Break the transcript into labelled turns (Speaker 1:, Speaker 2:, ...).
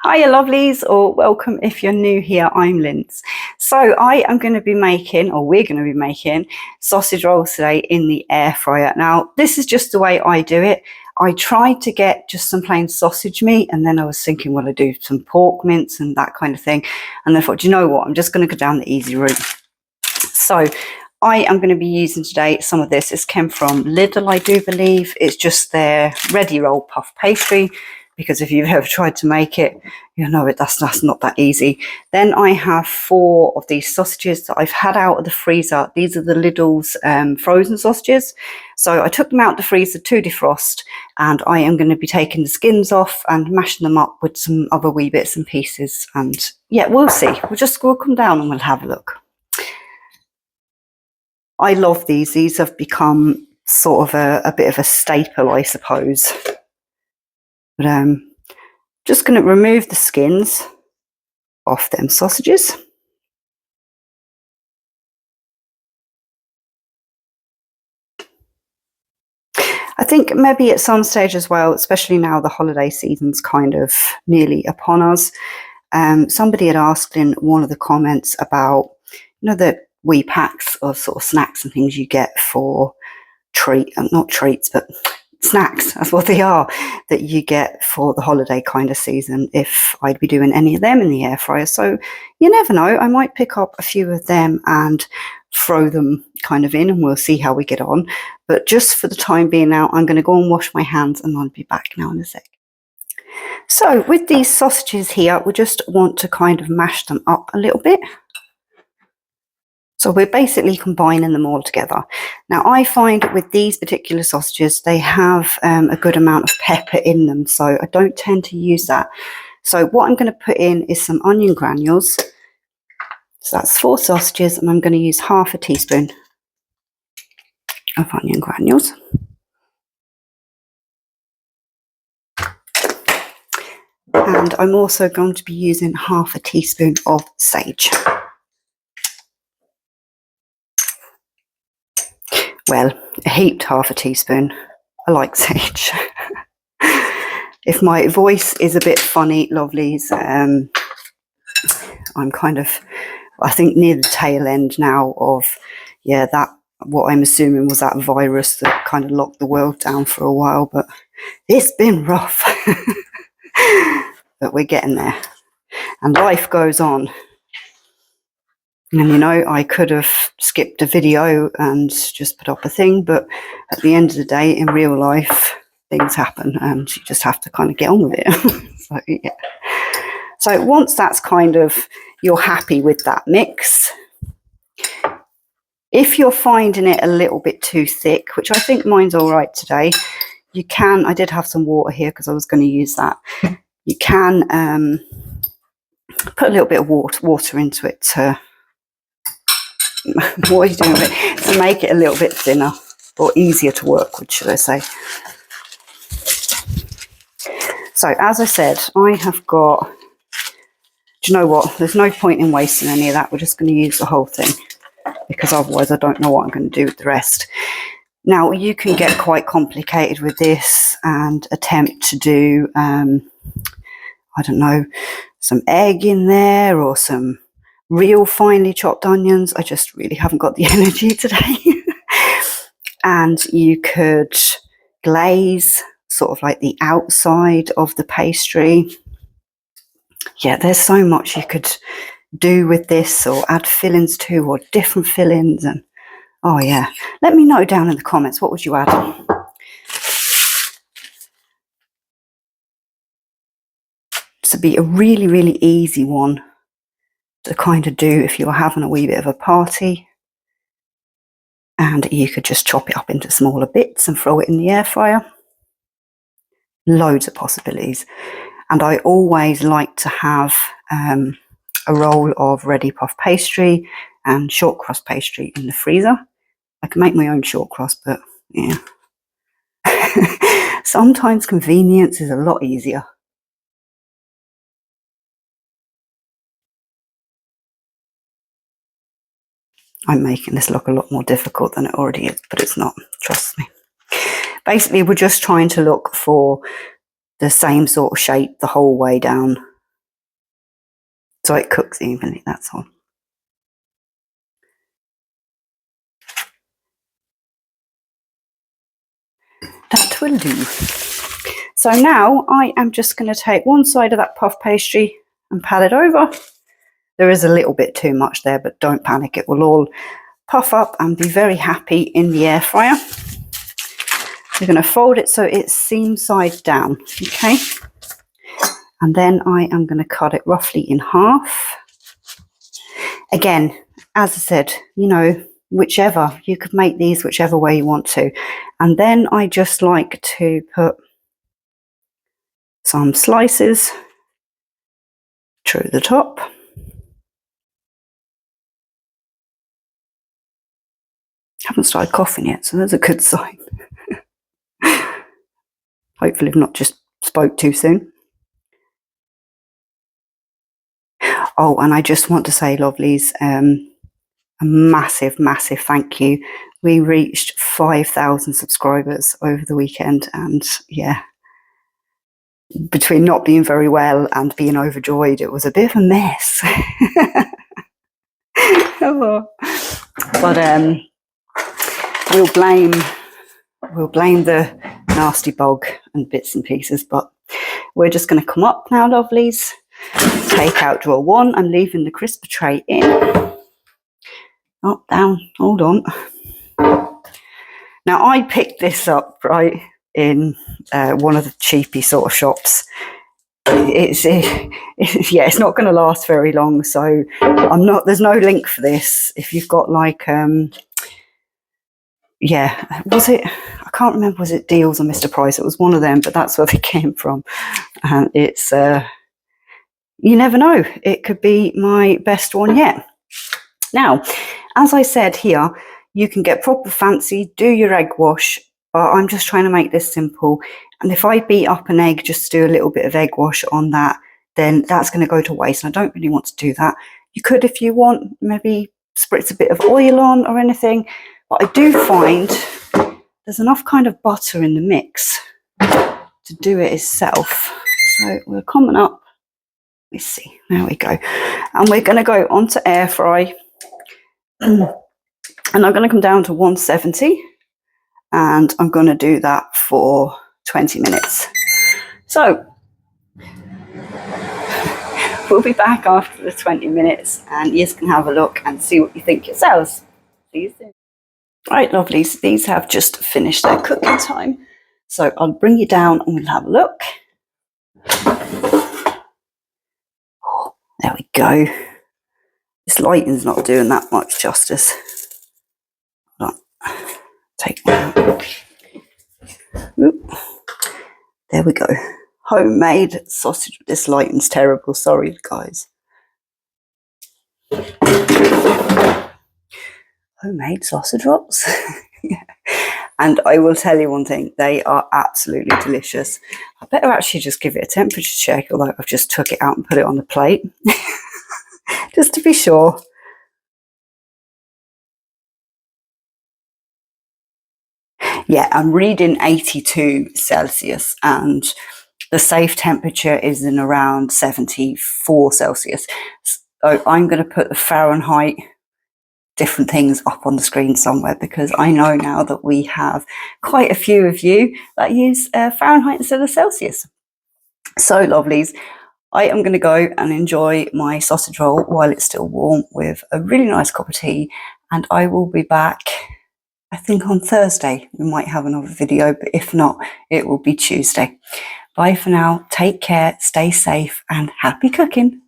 Speaker 1: Hiya lovelies, or welcome if you're new here. I'm Linz. So I am going to be making, or we're going to be making, sausage rolls today in the air fryer. Now this is just the way I do it. I tried to get just some plain sausage meat, and then I was thinking, well, I do some pork mince and that kind of thing, and then I thought, do you know what, I'm just going to go down the easy route. So I am going to be using today some of this. This came from Lidl, I do believe. It's just their ready roll puff pastry, because if you've ever tried to make it, you'll know that's not that easy. Then I have 4 of these sausages that I've had out of the freezer. These are the Lidl's frozen sausages. So I took them out of the freezer to defrost, and I am going to be taking the skins off and mashing them up with some other wee bits and pieces. And yeah, we'll see. We'll come down and we'll have a look. I love these. These have become sort of a bit of a staple, I suppose. But just going to remove the skins off them sausages. I think maybe at some stage as well, especially now the holiday season's kind of nearly upon us, somebody had asked in one of the comments about, the wee packs of sort of snacks and things you get for not treats, but snacks, that's what they are, that you get for the holiday kind of season, if I'd be doing any of them in the air fryer. So you never know, I might pick up a few of them and throw them kind of in, and we'll see how we get on. But just for the time being now, I'm going to go and wash my hands, and I'll be back now in a sec. So with these sausages here, we just want to kind of mash them up a little bit. So we're basically combining them all together. Now I find with these particular sausages, they have a good amount of pepper in them, so I don't tend to use that. So what I'm going to put in is some onion granules. So that's 4 sausages, and I'm going to use half a teaspoon of onion granules. And I'm also going to be using half a teaspoon of sage. Well, a heaped half a teaspoon. I like sage. If my voice is a bit funny, lovelies, I'm kind of, I think, near the tail end now of, that, what I'm assuming was that virus that kind of locked the world down for a while, but it's been rough. But we're getting there, and life goes on. And I could have skipped a video and just put up a thing, but at the end of the day, in real life, things happen, and you just have to kind of get on with it. So yeah. So once that's kind of, you're happy with that mix, if you're finding it a little bit too thick, which I think mine's all right today, you can, I did have some water here because I was going to use that. You can put a little bit of water into it to, what are you doing with it? To make it a little bit thinner, or easier to work with, should I say. So as I said, I have got, do you know what, there's no point in wasting any of that. We're just going to use the whole thing, because otherwise I don't know what I'm going to do with the rest. Now you can get quite complicated with this and attempt to do, I don't know, some egg in there, or some real finely chopped onions. I just really haven't got the energy today. And you could glaze sort of like the outside of the pastry. Yeah, there's so much you could do with this, or add fillings to, or different fillings. And oh yeah, let me know down in the comments, what would you add? This would be a really, really easy one to kind of do if you're having a wee bit of a party, and you could just chop it up into smaller bits and throw it in the air fryer. Loads of possibilities. And I always like to have a roll of ready puff pastry and short crust pastry in the freezer. I can make my own short crust, but yeah. Sometimes convenience is a lot easier. I'm making this look a lot more difficult than it already is, but it's not, trust me. Basically, we're just trying to look for the same sort of shape the whole way down so it cooks evenly, that's all. That will do. So now I am just going to take one side of that puff pastry and pat it over. There is a little bit too much there, but don't panic, it will all puff up and be very happy in the air fryer. We're going to fold it so it's seam side down, okay? And then I am going to cut it roughly in half. Again, as I said, you know, whichever, you could make these whichever way you want to. And then I just like to put some slices through the top. Haven't started coughing yet, so that's a good sign. Hopefully I've not just spoke too soon. Oh, and I just want to say, lovelies, a massive, massive thank you. We reached 5,000 subscribers over the weekend, and yeah, between not being very well and being overjoyed, it was a bit of a mess. But we'll blame the nasty bog and bits and pieces, but we're just going to come up now, lovelies. Take out drawer 1. I'm leaving the crisper tray in. Up, down, hold on. Now I picked this up right in one of the cheapy sort of shops. It's not going to last very long, so there's no link for this. If you've got like yeah, was it, I can't remember, was it Deals or Mr. Price? It was one of them, but that's where they came from. And it's you never know, it could be my best one yet. Now, as I said here, you can get proper fancy, do your egg wash, but I'm just trying to make this simple. And if I beat up an egg, just do a little bit of egg wash on that, then that's going to go to waste. And I don't really want to do that. You could, if you want, maybe spritz a bit of oil on or anything. But I do find there's enough kind of butter in the mix to do it itself. So we're coming up. Let's see, there we go. And we're going to go onto air fry. And I'm going to come down to 170. And I'm going to do that for 20 minutes. So we'll be back after the 20 minutes and you can have a look and see what you think yourselves. See you soon. Right, lovelies, these have just finished their cooking time. So I'll bring you down and we'll have a look. Oh, there we go. This lighting's not doing that much justice. Hold on. Take one out. Oop. There we go. Homemade sausage. This lighting's terrible. Sorry, guys. Homemade sausage rolls. And I will tell you one thing, they are absolutely delicious. I better actually just give it a temperature check, although I've just took it out and put it on the plate. Just to be sure. Yeah, I'm reading 82 Celsius and the safe temperature is in around 74 Celsius. So I'm going to put the Fahrenheit different things up on the screen somewhere, because I know now that we have quite a few of you that use Fahrenheit instead of Celsius. So lovelies, I am going to go and enjoy my sausage roll while it's still warm with a really nice cup of tea, and I will be back, I think on Thursday. We might have another video, but if not, it will be Tuesday. Bye for now, take care, stay safe and happy cooking.